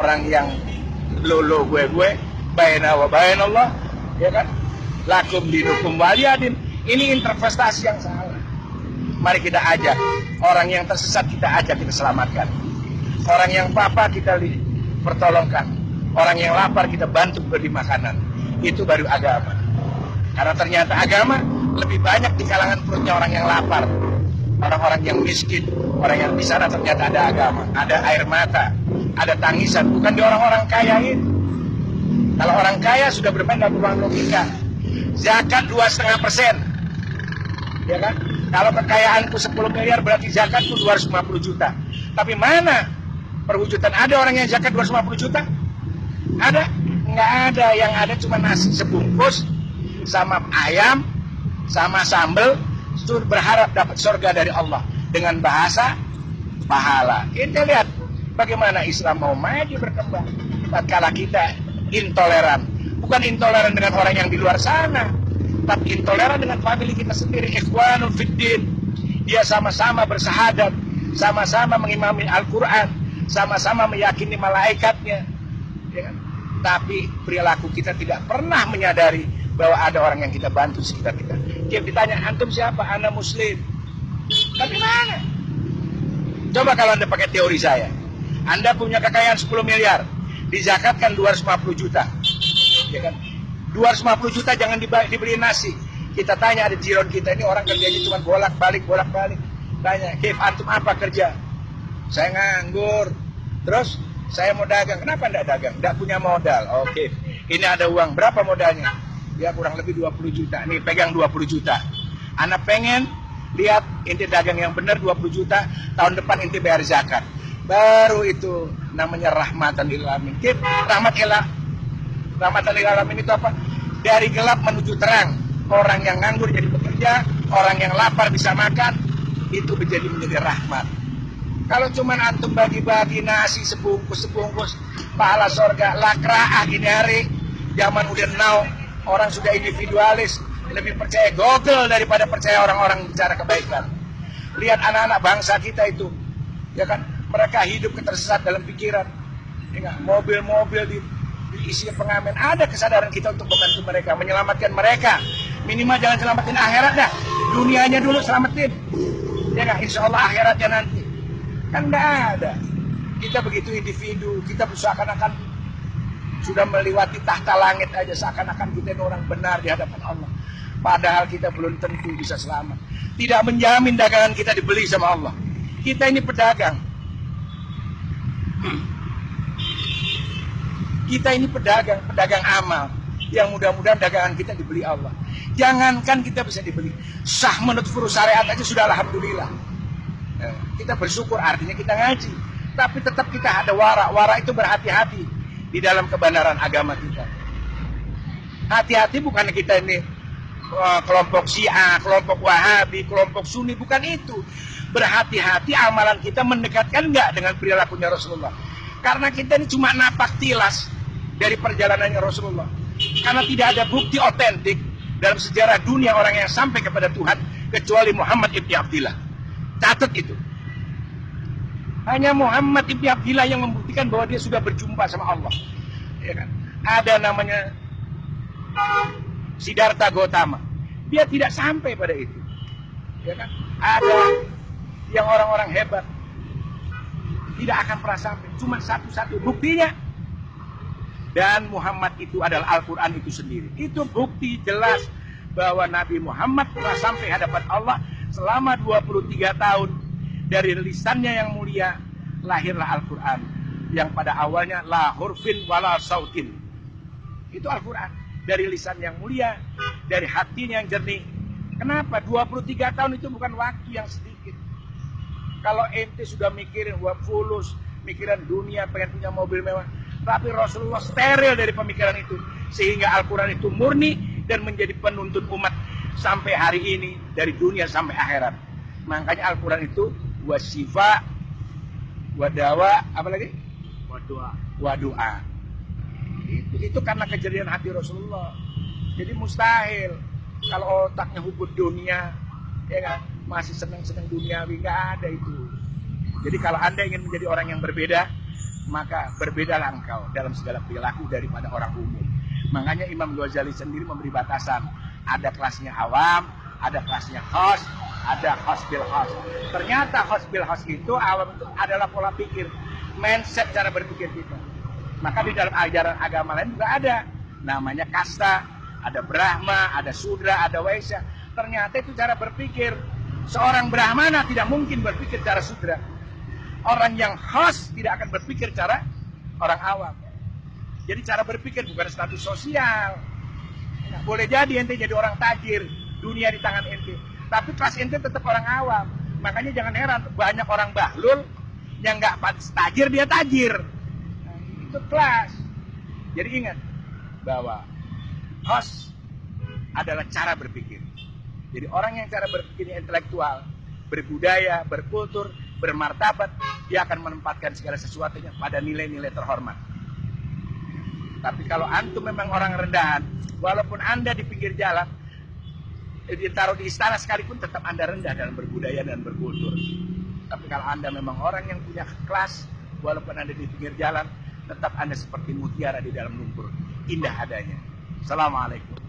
orang yang lo gue baina wa bainallah, ya kan, lakum dinukum waliyadin. Ini interpretasi yang salah. Mari kita ajak orang yang tersesat, kita ajak, kita selamatkan. Orang yang papa kita pertolongkan. Orang yang lapar kita bantu beri makanan. Itu baru agama. Karena ternyata agama lebih banyak di kalangan perutnya orang yang lapar, orang-orang yang miskin, orang yang di sana ternyata ada agama, ada air mata, ada tangisan, bukan di orang-orang kaya ini. Kalau orang kaya sudah bermain dalam ruang logika. Zakat 2,5%, ya kan? Kalau kekayaanku 10 miliar berarti zakatku 250 juta. Tapi mana perwujudan? Ada orang yang zakat 250 juta? Ada? Nggak ada. Yang ada cuma nasi sebungkus sama ayam sama sambal, berharap dapat surga dari Allah dengan bahasa pahala. Kita lihat bagaimana Islam mau maju berkembang tatkala kita intoleran. Bukan intoleran dengan orang yang di luar sana, tapi intoleran dengan famili kita sendiri. Ikhwanul fiddin, dia sama-sama bersahadat, sama-sama mengimami Al-Quran, sama-sama meyakini malaikatnya, ya kan? Tapi perilaku kita tidak pernah menyadari bahwa ada orang yang kita bantu sekitar kita. Dia ditanya, antum siapa? Ana muslim. Tapi mana? Coba kalau Anda pakai teori saya, Anda punya kekayaan 10 miliar, dizakatkan 250 juta, ya kan? 250 juta jangan dibeli nasi. Kita tanya, ada jiron kita ini orang kerjanya cuma bolak-balik. Tanya, Kif, antum apa kerja? Saya nganggur. Terus saya mau dagang. Kenapa enggak dagang? Enggak punya modal. Oke, ini ada uang. Berapa modalnya? Ya kurang lebih 20 juta. Nih pegang 20 juta. Anak pengen lihat inti dagang yang benar 20 juta. Tahun depan inti bayar zakat. Baru itu namanya rahmatan lil alamin. Kif, rahmatan lil alamin itu apa? Dari gelap menuju terang. Orang yang nganggur jadi bekerja, orang yang lapar bisa makan. Itu menjadi rahmat. Kalau cuman antum bagi-bagi nasi sebungkus, pahala surga, lakra'ah ini hari, zaman udah now, orang sudah individualis, lebih percaya Google daripada percaya orang-orang bicara kebaikan. Lihat anak-anak bangsa kita itu, ya kan, mereka hidup ketersesat dalam pikiran, ya kan? Mobil-mobil diisi pengamen. Ada kesadaran kita untuk membantu mereka, menyelamatkan mereka. Minimal jangan selamatin akhirat dah, dunianya dulu selamatin, ya kan? Insya Allah akhiratnya nanti. Kan nggak ada. Kita begitu individu, kita seakan-akan sudah melewati tahta langit aja, seakan-akan kita ini orang benar di hadapan Allah. Padahal kita belum tentu bisa selamat. Tidak menjamin dagangan kita dibeli sama Allah. Kita ini pedagang. Kita ini pedagang amal. Yang mudah-mudahan dagangan kita dibeli Allah. Jangankan kita bisa dibeli, sah menurut furu syariat aja sudah alhamdulillah. Kita bersyukur, artinya kita ngaji. Tapi tetap kita ada wara. Wara itu berhati-hati di dalam kebenaran agama kita. Hati-hati bukan kita ini kelompok Syiah, kelompok Wahabi, kelompok Sunni, bukan itu. Berhati-hati amalan kita mendekatkan enggak dengan perilakunya Rasulullah. Karena kita ini cuma napak tilas dari perjalanannya Rasulullah. Karena tidak ada bukti otentik dalam sejarah dunia orang yang sampai kepada Tuhan kecuali Muhammad ibn Abdillah. Catat itu. Hanya Muhammad ibn Abdillah yang membuktikan bahwa dia sudah berjumpa sama Allah. Ya kan? Ada namanya Siddhartha Gautama. Dia tidak sampai pada itu. Ya kan? Ada yang orang-orang hebat tidak akan pernah sampai. Cuma satu-satu buktinya. Dan Muhammad itu adalah Al-Quran itu sendiri. Itu bukti jelas bahwa Nabi Muhammad telah sampai hadapan Allah selama 23 tahun. Dari lisannya yang mulia lahirlah Al-Quran yang pada awalnya la hurfin wala sautin. Itu Al-Quran dari lisan yang mulia, dari hatinya yang jernih. Kenapa? 23 tahun itu bukan waktu yang sedikit. Kalau ente sudah mikirin fulus, mikiran dunia, pengen punya mobil mewah, tapi Rasulullah steril dari pemikiran itu, sehingga Al-Quran itu murni dan menjadi penuntun umat sampai hari ini, dari dunia sampai akhirat. Makanya Al-Quran itu wasifa, wadawa, apa lagi? Wadu'a. Itu karena kejadian hati Rasulullah. Jadi mustahil kalau otaknya hubud dunia, ya kan, masih senang-senang duniawi, nggak ada itu. Jadi kalau Anda ingin menjadi orang yang berbeda, maka berbedalah engkau dalam segala perilaku daripada orang umum. Makanya Imam Ghazali sendiri memberi batasan. Ada kelasnya awam, ada kelasnya khas, ada khas bil khas. Ternyata khas bil khas itu awam itu adalah pola pikir, mindset cara berpikir kita. Maka di dalam ajaran agama lain juga ada. Namanya kasta, ada Brahma, ada Sudra, ada Waisya. Ternyata itu cara berpikir. Seorang Brahmana tidak mungkin berpikir cara Sudra. Orang yang khas tidak akan berpikir cara orang awam. Jadi cara berpikir bukan status sosial. Nah, boleh jadi ente jadi orang tajir, dunia di tangan ente. Tapi kelas ente tetap orang awam. Makanya jangan heran banyak orang bahlul yang nggak pantas tajir dia tajir. Nah, itu kelas. Jadi ingat bahwa khas adalah cara berpikir. Jadi orang yang cara berpikirnya intelektual, berbudaya, berkultur, bermartabat, dia akan menempatkan segala sesuatunya pada nilai-nilai terhormat. Tapi kalau antum memang orang rendahan, walaupun anda di pinggir jalan, ditaruh di istana sekalipun tetap anda rendah dalam berbudaya dan berkultur. Tapi kalau anda memang orang yang punya kelas, walaupun anda di pinggir jalan, tetap anda seperti mutiara di dalam lumpur, indah adanya. Assalamualaikum.